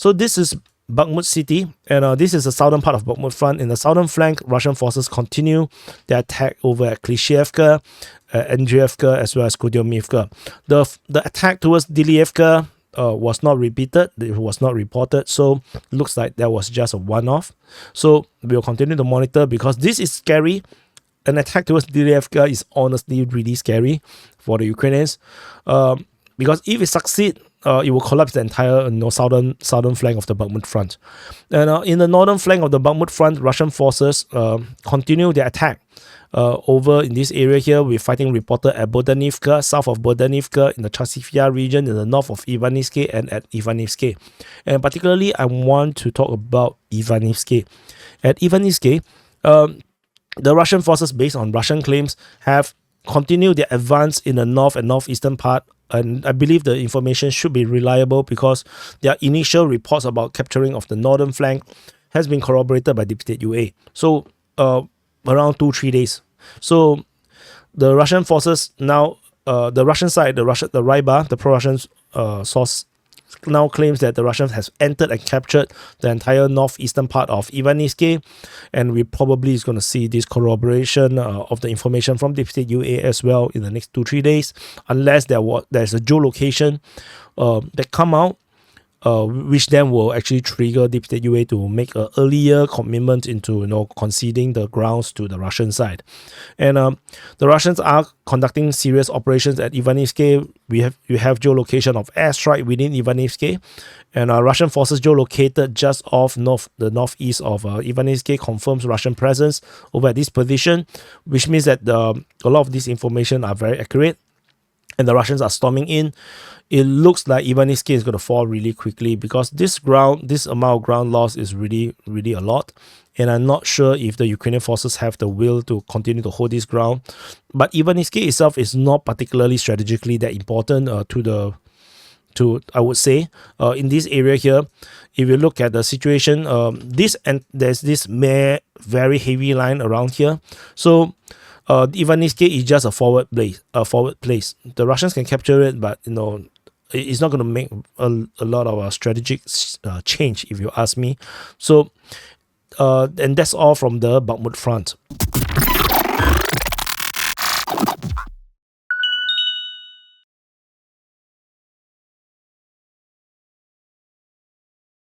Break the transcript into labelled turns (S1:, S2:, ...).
S1: So this is Bakhmut city, and this is the southern part of Bakhmut front. In the southern flank, Russian forces continue their attack over at Klishchiivka, Andreevka, as well as Kudyomivka. The attack towards Dilievka was not repeated, it was not reported, so looks like that was just a one-off. So we'll continue to monitor, because this is scary. An attack towards Dilievka is honestly really scary for the Ukrainians, because if it succeeds, it will collapse the entire southern flank of the Bakhmut front. And in the northern flank of the Bakhmut front, Russian forces continue their attack over in this area here. We're fighting reported at Bodanivka, south of Bodanivka, in the Chasivya region, in the north of IVANIVSKE, and at IVANIVSKE. And particularly, I want to talk about IVANIVSKE. At IVANIVSKE, the Russian forces, based on Russian claims, have continued their advance in the north and northeastern part. And I believe the information should be reliable, because their initial reports about capturing of the northern flank has been corroborated by Deep State UA. So around 2-3 days. So the Russian forces now, the Russian side, the Ryba, the pro-Russian source, now claims that the Russians has entered and captured the entire northeastern part of IVANIVSKE, and we probably is going to see this corroboration of the information from Deep State UA as well in the next 2-3 days, unless there's a geolocation that come out, which then will actually trigger Deep State UA to make an earlier commitment into conceding the grounds to the Russian side. And the Russians are conducting serious operations at IVANIVSKE. You have geolocation of airstrike within IVANIVSKE, and Russian forces geolocated just off the northeast of IVANIVSKE confirms Russian presence over at this position, which means that a lot of this information are very accurate, and the Russians are storming in. It looks like IVANIVSKE is going to fall really quickly, because this amount of ground loss is really, really a lot. And I'm not sure if the Ukrainian forces have the will to continue to hold this ground. But IVANIVSKE itself is not particularly strategically that important I would say. In this area here, if you look at the situation, there's this very heavy line around here. So IVANIVSKE is just a forward place. The Russians can capture it, but it's not going to make a lot of strategic change, if you ask me. So and that's all from the Bakhmut front.